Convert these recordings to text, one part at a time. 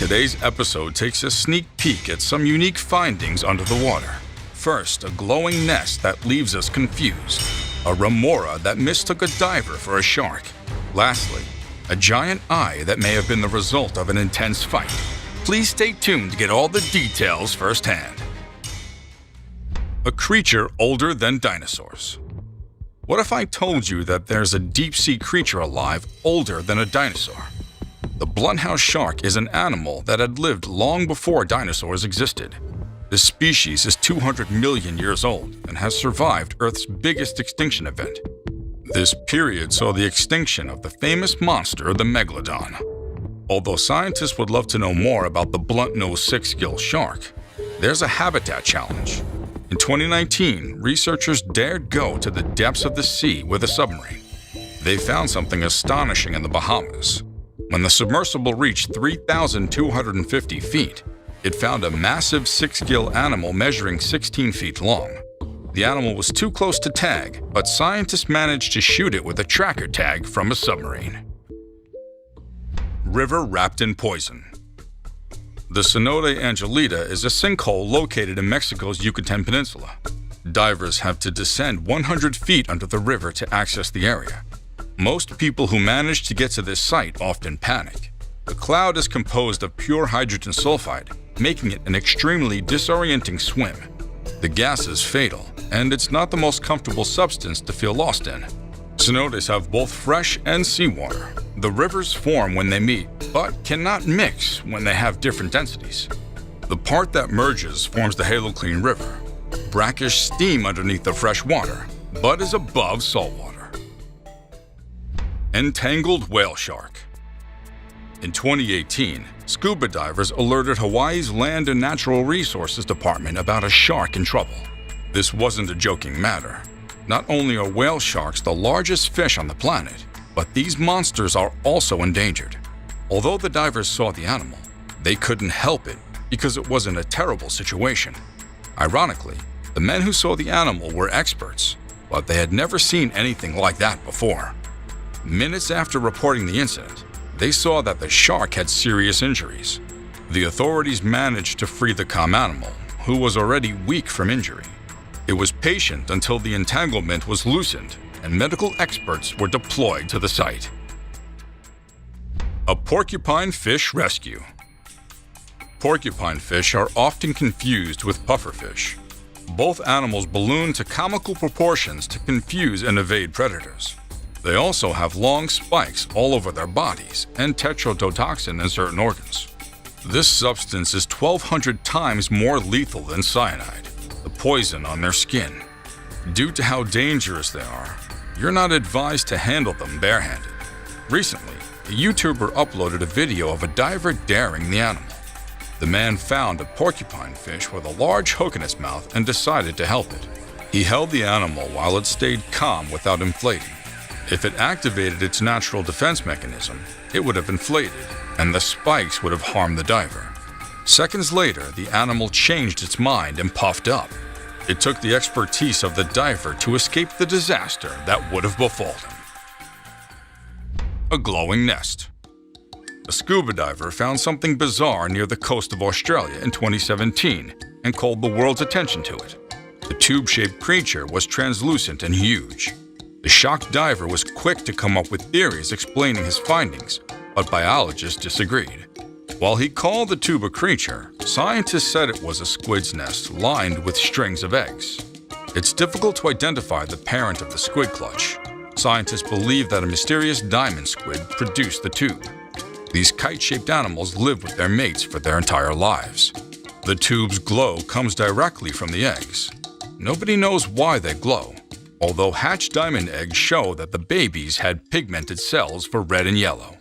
Today's episode takes a sneak peek at some unique findings under the water. First, a glowing nest that leaves us confused. A remora that mistook a diver for a shark. Lastly, a giant eye that may have been the result of an intense fight. Please stay tuned to get all the details firsthand. A creature older than dinosaurs. What if I told you that there's a deep-sea creature alive older than a dinosaur? The blunthouse shark is an animal that had lived long before dinosaurs existed. This species is 200 million years old and has survived Earth's biggest extinction event. This period saw the extinction of the famous monster, the megalodon. Although scientists would love to know more about the blunt-nosed six-gill shark, there's a habitat challenge. In 2019, researchers dared go to the depths of the sea with a submarine. They found something astonishing in the Bahamas. When the submersible reached 3,250 feet, it found a massive six-gill animal measuring 16 feet long. The animal was too close to tag, but scientists managed to shoot it with a tracker tag from a submarine. River wrapped in poison. The Cenote Angelita is a sinkhole located in Mexico's Yucatan Peninsula. Divers have to descend 100 feet under the river to access the area. Most people who manage to get to this site often panic. The cloud is composed of pure hydrogen sulfide, making it an extremely disorienting swim. The gas is fatal, and it's not the most comfortable substance to feel lost in. Cenotes have both fresh and seawater. The rivers form when they meet, but cannot mix when they have different densities. The part that merges forms the Haloclean River. Brackish steam underneath the fresh water, but is above saltwater. Entangled whale shark. In 2018, scuba divers alerted Hawaii's Land and Natural Resources Department about a shark in trouble. This wasn't a joking matter. Not only are whale sharks the largest fish on the planet, but these monsters are also endangered. Although the divers saw the animal, they couldn't help it because it wasn't a terrible situation. Ironically, the men who saw the animal were experts, but they had never seen anything like that before. Minutes after reporting the incident, they saw that the shark had serious injuries. The authorities managed to free the calm animal, who was already weak from injury. It was patient until the entanglement was loosened and medical experts were deployed to the site. A porcupine fish rescue. Porcupine fish are often confused with pufferfish. Both animals balloon to comical proportions to confuse and evade predators. They also have long spikes all over their bodies and tetrodotoxin in certain organs. This substance is 1,200 times more lethal than cyanide, the poison on their skin. Due to how dangerous they are, you're not advised to handle them barehanded. Recently, a YouTuber uploaded a video of a diver daring the animal. The man found a porcupine fish with a large hook in its mouth and decided to help it. He held the animal while it stayed calm without inflating. If it activated its natural defense mechanism, it would have inflated, and the spikes would have harmed the diver. Seconds later, the animal changed its mind and puffed up. It took the expertise of the diver to escape the disaster that would have befallen him. A glowing nest. A scuba diver found something bizarre near the coast of Australia in 2017 and called the world's attention to it. The tube-shaped creature was translucent and huge. The shocked diver was quick to come up with theories explaining his findings, but biologists disagreed. While he called the tube a creature, scientists said it was a squid's nest lined with strings of eggs. It's difficult to identify the parent of the squid clutch. Scientists believe that a mysterious diamond squid produced the tube. These kite-shaped animals live with their mates for their entire lives. The tube's glow comes directly from the eggs. Nobody knows why they glow, although hatched diamond eggs show that the babies had pigmented cells for red and yellow.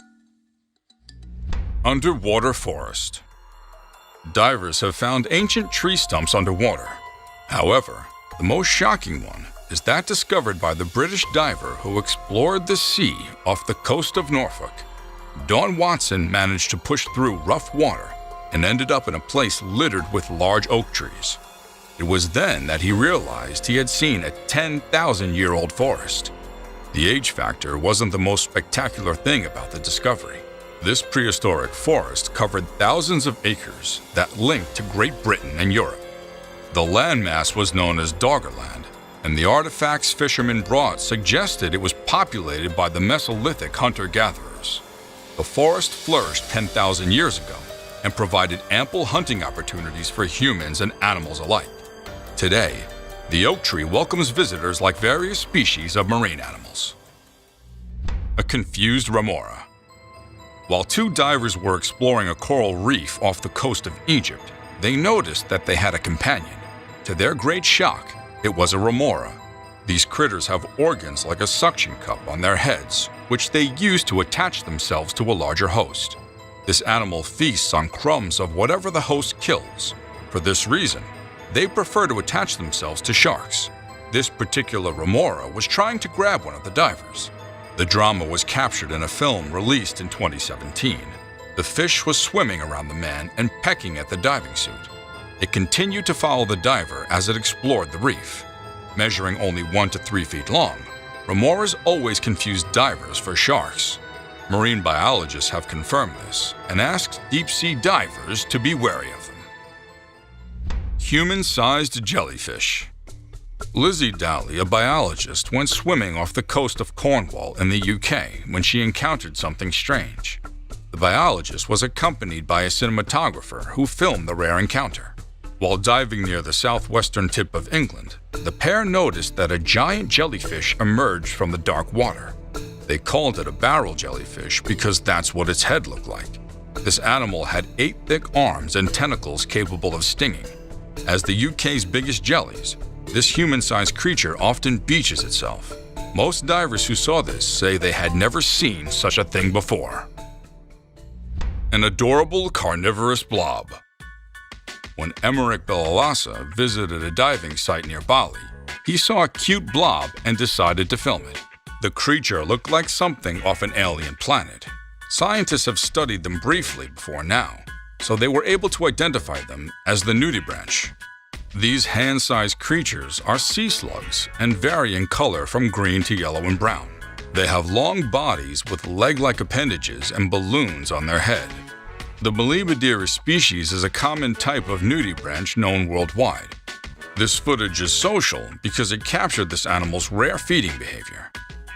Underwater forest. Divers have found ancient tree stumps underwater. However, the most shocking one is that discovered by the British diver who explored the sea off the coast of Norfolk. Dawn Watson managed to push through rough water and ended up in a place littered with large oak trees. It was then that he realized he had seen a 10,000-year-old forest. The age factor wasn't the most spectacular thing about the discovery. This prehistoric forest covered thousands of acres that linked to Great Britain and Europe. The landmass was known as Doggerland, and the artifacts fishermen brought suggested it was populated by the Mesolithic hunter-gatherers. The forest flourished 10,000 years ago and provided ample hunting opportunities for humans and animals alike. Today, the oak tree welcomes visitors like various species of marine animals. A confused remora. While two divers were exploring a coral reef off the coast of Egypt, they noticed that they had a companion. To their great shock, it was a remora. These critters have organs like a suction cup on their heads, which they use to attach themselves to a larger host. This animal feasts on crumbs of whatever the host kills. For this reason, they prefer to attach themselves to sharks. This particular remora was trying to grab one of the divers. The drama was captured in a film released in 2017. The fish was swimming around the man and pecking at the diving suit. It continued to follow the diver as it explored the reef. Measuring only 1 to 3 feet long, remoras always confuse divers for sharks. Marine biologists have confirmed this and asked deep-sea divers to be wary of them. Human-sized jellyfish. Lizzie Dowley, a biologist, went swimming off the coast of Cornwall in the UK when she encountered something strange. The biologist was accompanied by a cinematographer who filmed the rare encounter. While diving near the southwestern tip of England, the pair noticed that a giant jellyfish emerged from the dark water. They called it a barrel jellyfish because that's what its head looked like. This animal had 8 thick arms and tentacles capable of stinging. As the UK's biggest jellies, this human-sized creature often beaches itself. Most divers who saw this say they had never seen such a thing before. An adorable carnivorous blob. When Emmerich Belalassa visited a diving site near Bali, he saw a cute blob and decided to film it. The creature looked like something off an alien planet. Scientists have studied them briefly before now, so they were able to identify them as the nudibranch. These hand-sized creatures are sea slugs and vary in color from green to yellow and brown. They have long bodies with leg-like appendages and balloons on their head. The Molybdera species is a common type of nudibranch known worldwide. This footage is social because it captured this animal's rare feeding behavior.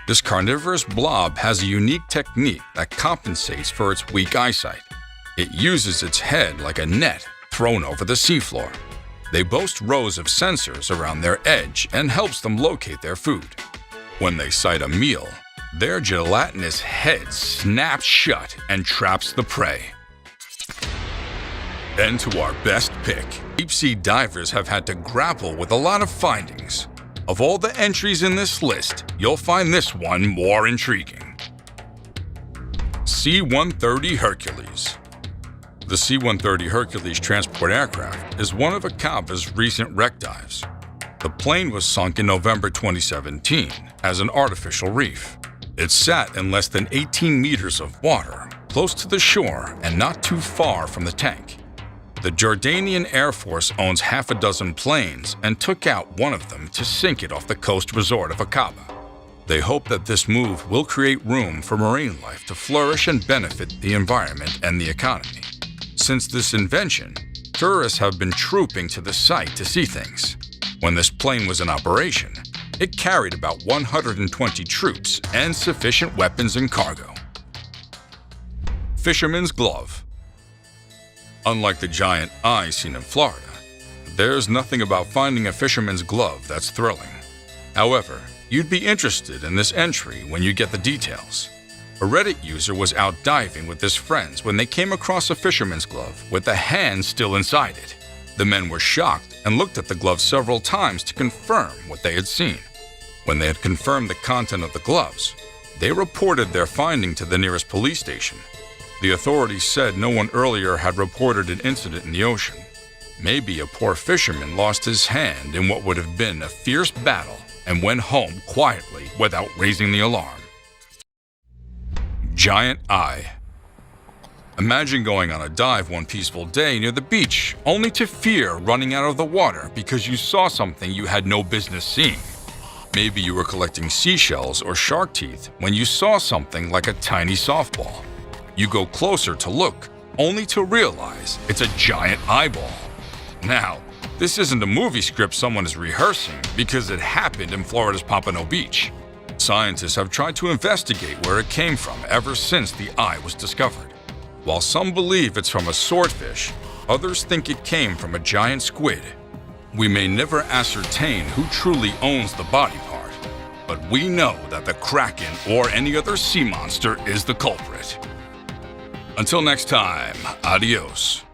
This carnivorous blob has a unique technique that compensates for its weak eyesight. It uses its head like a net thrown over the seafloor. They boast rows of sensors around their edge and helps them locate their food. When they sight a meal, their gelatinous head snaps shut and traps the prey. And to our best pick. Deep-sea divers have had to grapple with a lot of findings. Of all the entries in this list, you'll find this one more intriguing. C-130 Hercules. The C-130 Hercules transport aircraft is one of ICAVA's recent wreck dives. The plane was sunk in November 2017 as an artificial reef. It sat in less than 18 meters of water, close to the shore and not too far from the tank. The Jordanian Air Force owns half a dozen planes and took out one of them to sink it off the coast resort of Aqaba. They hope that this move will create room for marine life to flourish and benefit the environment and the economy. Since this invention, tourists have been trooping to the site to see things. When this plane was in operation, it carried about 120 troops and sufficient weapons and cargo. Fisherman's glove. Unlike the giant eye seen in Florida, there's nothing about finding a fisherman's glove that's thrilling. However, you'd be interested in this entry when you get the details. A Reddit user was out diving with his friends when they came across a fisherman's glove with the hand still inside it. The men were shocked and looked at the glove several times to confirm what they had seen. When they had confirmed the content of the gloves, they reported their finding to the nearest police station. The authorities said no one earlier had reported an incident in the ocean. Maybe a poor fisherman lost his hand in what would have been a fierce battle and went home quietly without raising the alarm. Giant eye. Imagine going on a dive one peaceful day near the beach, only to fear running out of the water because you saw something you had no business seeing. Maybe you were collecting seashells or shark teeth when you saw something like a tiny softball. You go closer to look, only to realize it's a giant eyeball. Now, this isn't a movie script someone is rehearsing because it happened in Florida's Pompano Beach. Scientists have tried to investigate where it came from ever since the eye was discovered. While some believe it's from a swordfish, others think it came from a giant squid. We may never ascertain who truly owns the body part, but we know that the kraken or any other sea monster is the culprit. Until next time, adios.